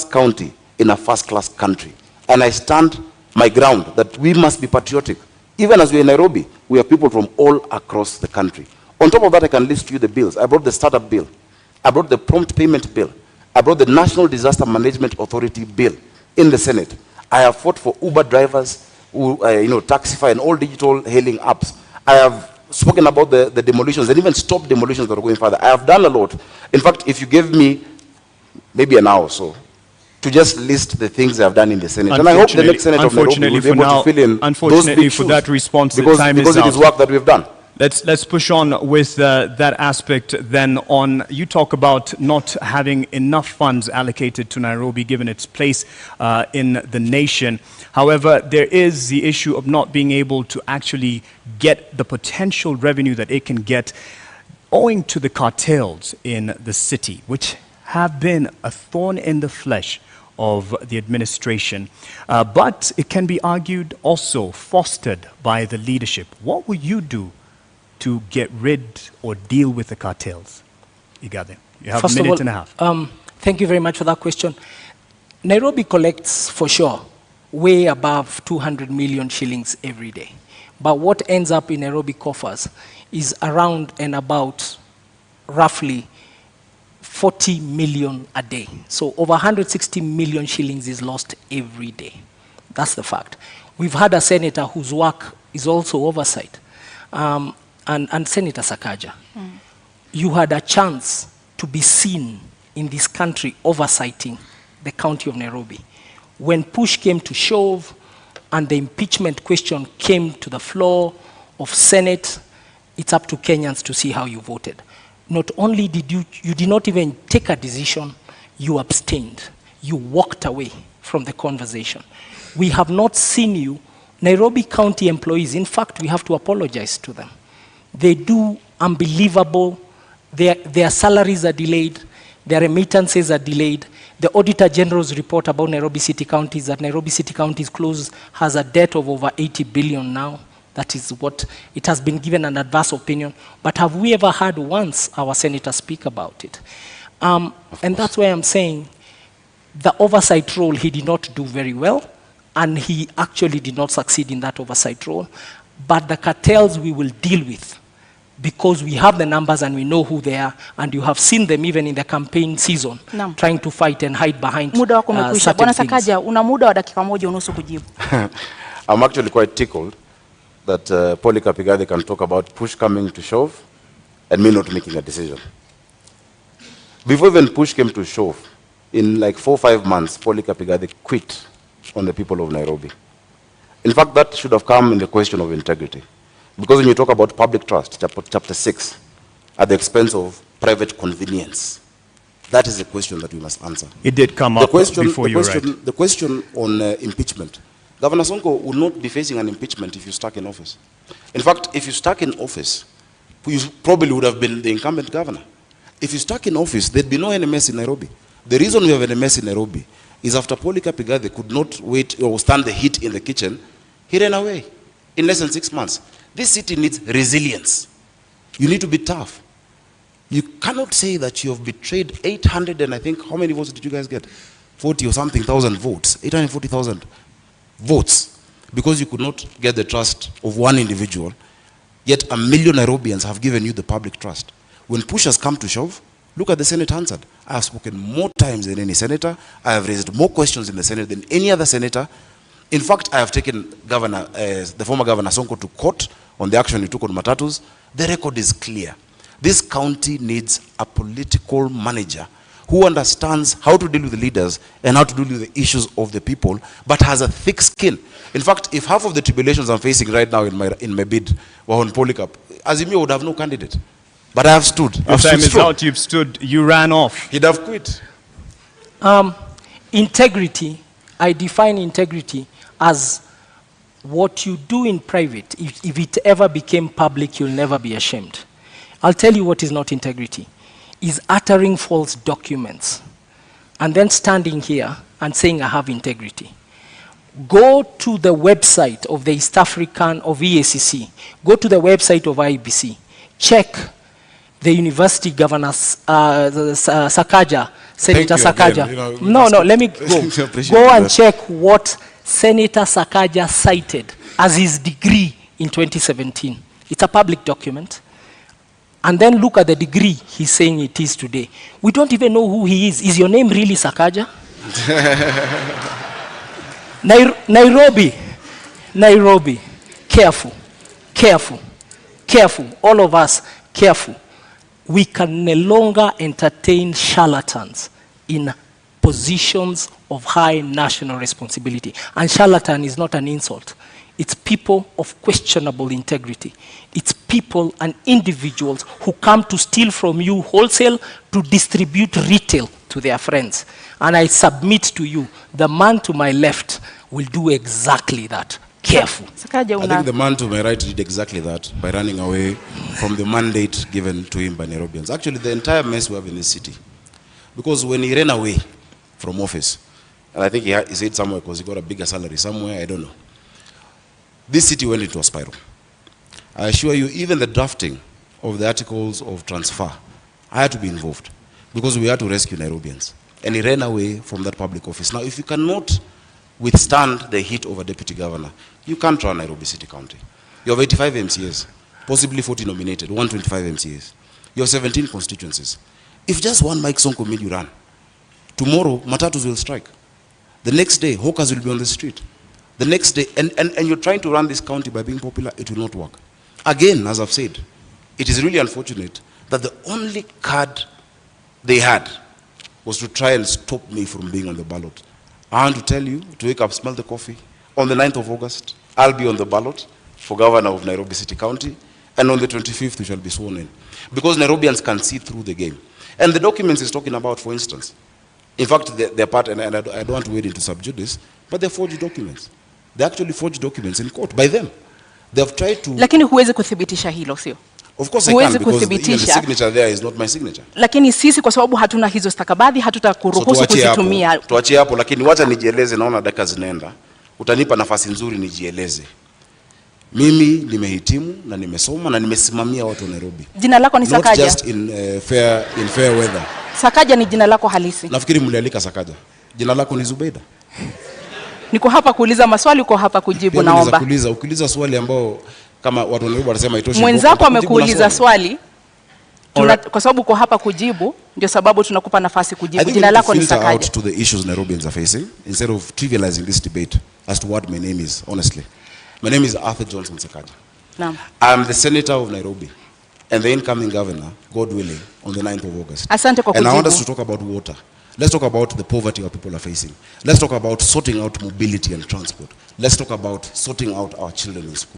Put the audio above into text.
county in a first-class country. And I stand my ground that we must be patriotic. Even as we're in Nairobi, we have people from all across the country. On top of that, I can list you the bills. I brought the startup bill. I brought the prompt payment bill. I brought the National Disaster Management Authority bill in the Senate. I have fought for Uber drivers, who, Taxify and all digital hailing apps. I have spoken about the demolitions and even stopped demolitions that are going further. I have done a lot. In fact, if you gave me maybe an hour or so to just list the things I've done in the Senate, and I hope the next Senator of Nairobi will be able to fill in those big shoes, that response, because it is work that we've done. Let's push on with that aspect then on. You talk about not having enough funds allocated to Nairobi given its place in the nation. However, there is the issue of not being able to actually get the potential revenue that it can get owing to the cartels in the city, which have been a thorn in the flesh of the administration. But it can be argued also fostered by the leadership. What will you do to get rid or deal with the cartels? Igade, you have a minute and a half. Thank you very much for that question. Nairobi collects, for sure, way above 200 million shillings every day. But what ends up in Nairobi coffers is around and about roughly 40 million a day. So over 160 million shillings is lost every day. That's the fact. We've had a senator whose work is also oversight. And Senator Sakaja, you had a chance to be seen in this country oversighting the county of Nairobi. When push came to shove and the impeachment question came to the floor of Senate, it's up to Kenyans to see how you voted. Not only did you did not even take a decision, you abstained. You walked away from the conversation. We have not seen you. Nairobi County employees, in fact, we have to apologize to them. They do unbelievable. Their salaries are delayed. Their remittances are delayed. The Auditor General's report about Nairobi City County is that Nairobi City County has a debt of over 80 billion now. That is what it has been given an adverse opinion. But have we ever heard once our senator speak about it? And that's why I'm saying the oversight role he did not do very well, and he actually did not succeed in that oversight role. But the cartels we will deal with, because we have the numbers and we know who they are, and you have seen them even in the campaign season, trying to fight and hide behind muda wako umekwisha. Bwana Sakaja, una muda wa dakika moja unusu kujibu. I'm actually quite tickled that Polycarp Igade can talk about push coming to shove and me not making a decision. Before even push came to shove, in like 4 or 5 months, Polycarp Igade quit on the people of Nairobi. In fact, that should have come in the question of integrity. Because when you talk about public trust, chapter 6, at the expense of private convenience, that is the question that we must answer. It did come up before you, right? The question on impeachment. Governor Sonko would not be facing an impeachment if you stuck in office. In fact, if you stuck in office, you probably would have been the incumbent governor. If you stuck in office, there'd be no NMS in Nairobi. The reason we have an NMS in Nairobi is after Polycarp Igade could not wait or stand the heat in the kitchen, he ran away in less than 6 months. This city needs resilience. You need to be tough. You cannot say that you have betrayed 800 and I think, how many votes did you guys get? 40 or something thousand votes, 840,000 votes, because you could not get the trust of one individual, yet 1 million Nairobians have given you the public trust. When push has come to shove, look at the Senate answered. I have spoken more times than any senator. I have raised more questions in the Senate than any other senator. In fact, I have taken the former Governor Sonko to court on the action he took on Matatus. The record is clear. This county needs a political manager who understands how to deal with the leaders and how to deal with the issues of the people, but has a thick skin. In fact, if half of the tribulations I'm facing right now in my bid were on Polycarp, Azimio would have no candidate. But I have stood. Your time is out, you've stood, you ran off. He'd have quit. Integrity, I define integrity as what you do in private. If it ever became public, you'll never be ashamed. I'll tell you what is not integrity. Is uttering false documents and then standing here and saying I have integrity. Go to the website of the East African of EACC. Go to the website of IBC. Check the university governor Sakaja Senator Sakaja. Again, no, let me go. Go and that. check what Senator Sakaja cited as his degree in 2017. It's a public document. And then look at the degree he's saying it is today. We don't even know who he is. Is your name really Sakaja? Nairobi, careful, all of us, careful. We can no longer entertain charlatans in positions of high national responsibility. And charlatan is not an insult. It's people of questionable integrity. It's people and individuals who come to steal from you wholesale to distribute retail to their friends. And I submit to you, the man to my left will do exactly that. Careful. I think the man to my right did exactly that by running away from the mandate given to him by Nairobians. Actually, the entire mess we have in this city. Because when he ran away from office, and I think he said somewhere because he got a bigger salary somewhere, I don't know. This city went into a spiral. I assure you, even the drafting of the articles of transfer, I had to be involved because we had to rescue Nairobians. And he ran away from that public office. Now, if you cannot withstand the heat of a deputy governor, you can't run Nairobi City County. You have 85 MCAs, possibly 40 nominated, 125 MCAs. You have 17 constituencies. If just one Mike Sonko made you run, tomorrow, matatus will strike. The next day, hawkers will be on the street. The next day, and you're trying to run this county by being popular, it will not work. Again, as I've said, it is really unfortunate that the only card they had was to try and stop me from being on the ballot. I want to tell you, to wake up, smell the coffee. On the 9th of August, I'll be on the ballot for governor of Nairobi City County, and on the 25th, we shall be sworn in. Because Nairobians can see through the game. And the documents he's talking about, for instance, in fact, they're part, and I don't want to wade into subject this, but they're forged documents. They actually forged documents in court by them. They have tried to... Lakini huwezi kuthibitisha hilo, sio? Of course I can, because even the signature there is not my signature. Lakini sisi kwa sababu hatuna hizo stakabadhi, hatutakuruhusu kuzitumia. Tuachie hapo, lakini wacha nijieleze, naona dakika zinaenda. Utanipa nafasi nzuri nijieleze. Mimi nimehitimu na nimesoma na nimesimamia watu wa Nairobi. Jina lako ni Sakaja? Not just in fair weather. Sakaja ni jina lako halisi? Nafikiri mlialika Sakaja. Jina lako ni Zuibeida. Niko hapa kuuliza maswali, uko hapa kujibu, naomba. Ukiuliza swali ambao kama watu wa Nairobi wanasema itoshi. Mwenzako amekuuliza swali. Kwa sababu uko hapa kujibu, ndio sababu tunakupa nafasi kujibu. Jina lako ni Sakaja. Out to the issues Nairobians are facing instead of trivializing this debate as to what my name is, honestly. My name is Arthur Johnson Sakaja. Naam. I'm the senator of Nairobi and the incoming governor, God willing, on the 9th of August. Asante kwa kujibu. And I want us to talk about water. Let's talk about the poverty our people are facing. Let's talk about sorting out mobility and transport. Let's talk about sorting out our children in school.